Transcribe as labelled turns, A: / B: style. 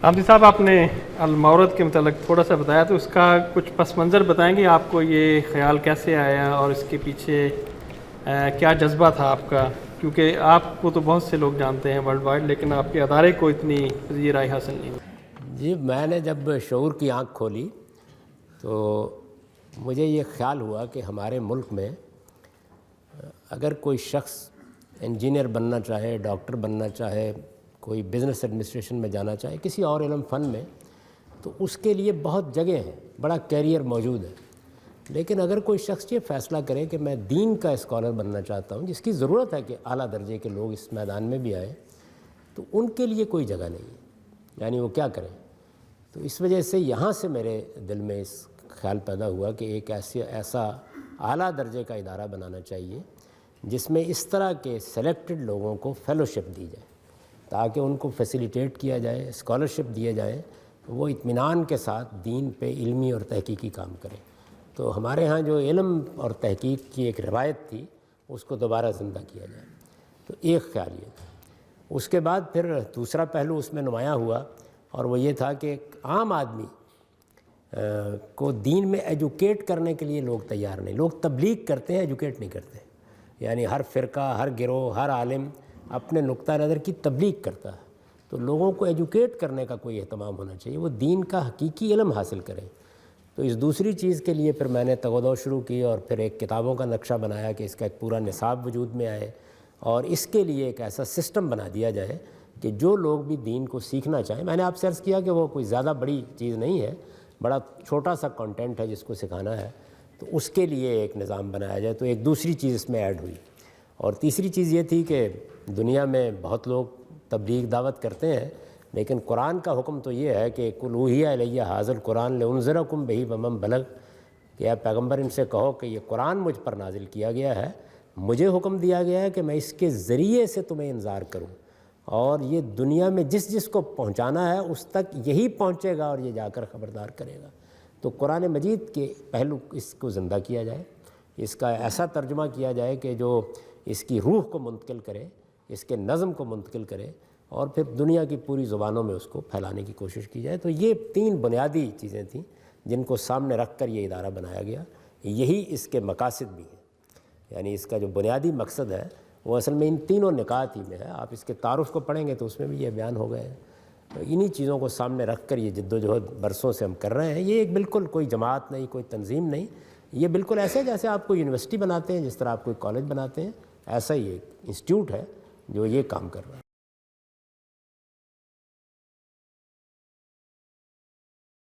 A: आमदी साहब, आपने अलमावरद के मतलब थोड़ा सा बताया, तो इसका कुछ पस मंज़र बताएंगे? आपको ये ख़्याल कैसे आया और इसके पीछे क्या जज्बा था आपका? क्योंकि आपको तो बहुत से लोग जानते हैं वर्ल्ड वाइड, लेकिन आपके अदारे को इतनी पज़ीराई हासिल नहीं हुई।
B: जी, मैंने जब शऊर की आँख खोली तो मुझे ये ख़्याल हुआ कि हमारे मुल्क में अगर कोई शख्स इंजीनियर बनना चाहे, डॉक्टर बनना चाहे, कोई बिज़नेस एडमिनिस्ट्रेशन में जाना चाहे, किसी और इल्म फ़न में, तो उसके लिए बहुत जगह है, बड़ा कैरियर मौजूद है। लेकिन अगर कोई शख्स ये फ़ैसला करे कि मैं दीन का स्कॉलर बनना चाहता हूँ, जिसकी ज़रूरत है कि आला दर्जे के लोग इस मैदान में भी आए, तो उनके लिए कोई जगह नहीं है, यानी वो क्या करें। तो इस वजह से यहाँ से मेरे दिल में इस ख्याल पैदा हुआ कि एक ऐसा आला दर्जे का इदारा बनाना चाहिए जिसमें इस तरह के सेलेक्टेड लोगों को फ़ेलोशिप दी जाए, ताकि उनको फैसिलिटेट किया जाए, स्कॉलरशिप दिए जाए, वो इत्मीनान के साथ दीन पे इल्मी और तहकीकी काम करें। तो हमारे यहाँ जो इल्म और तहकीक की एक रवायत थी, उसको दोबारा ज़िंदा किया जाए। तो एक ख्याल ये था। उसके बाद फिर दूसरा पहलू उसमें नुमायाँ हुआ, और वो ये था कि आम आदमी को दीन में एजुकेट करने के लिए लोग तैयार नहीं। लोग तबलीग करते हैं, एजुकेट नहीं करते। यानी हर फ़िरका, हर गिरोह, हर आलिम अपने नुक्ता नज़र की तबलीग करता है। तो लोगों को एजुकेट करने का कोई एहतमाम होना चाहिए, वो दीन का हकीकी इल्म हासिल करें। तो इस दूसरी चीज़ के लिए फिर मैंने तगदो शुरू की और फिर एक किताबों का नक्शा बनाया कि इसका एक पूरा निसाब वजूद में आए, और इसके लिए एक ऐसा सिस्टम बना दिया जाए कि जो लोग भी दीन को सीखना चाहें। मैंने आपसे अर्ज़ किया कि वो कोई ज़्यादा बड़ी चीज़ नहीं है, बड़ा छोटा सा कंटेंट है जिसको सिखाना है, तो उसके लिए एक निज़ाम बनाया जाए। तो एक दूसरी चीज़ इसमें ऐड हुई। और तीसरी चीज़ ये थी कि दुनिया में बहुत लोग तबलीग दावत करते हैं, लेकिन कुरान का हुक्म तो ये है कि कुल ऊहिया इलैया हाज़िल कुरान लिउन्ज़िरकुम बिही वमन बलग, कि आप पैगम्बर इनसे कहो कि ये कुरान मुझ पर नाजिल किया गया है, मुझे हुक्म दिया गया है कि मैं इसके ज़रिए से तुम्हें इंतज़ार करूं, और ये दुनिया में जिस जिस को पहुंचाना है उस तक यही पहुंचेगा और ये जाकर ख़बरदार करेगा। तो कुरान मजीद के पहलू इसको ज़िंदा किया जाए, इसका ऐसा तर्जुमा किया जाए कि जो इसकी रूह को मुंतकिल करे, इसके नज़म को मुंतकिल करे, और फिर दुनिया की पूरी ज़ुबानों में उसको फैलाने की कोशिश की जाए। तो ये तीन बुनियादी चीज़ें थीं जिनको सामने रख कर ये इदारा बनाया गया। यही इसके मकासद भी हैं, यानी इसका जो बुनियादी मकसद है वो असल में इन तीनों निकात ही में है। आप इसके तारुफ़ को पढ़ेंगे तो उसमें भी ये बयान हो गए हैं। तो इन्हीं चीज़ों को सामने रख कर ये जद्दोजहद बरसों से हम कर रहे हैं। ये एक बिल्कुल कोई जमात नहीं, कोई तंजीम नहीं, ये बिल्कुल ऐसे जैसे आप कोई यूनिवर्सिटी बनाते हैं, जिस तरह आप कोई कॉलेज बनाते हैं, ऐसा ही एक इंस्टीट्यूट है जो ये काम कर रहा है।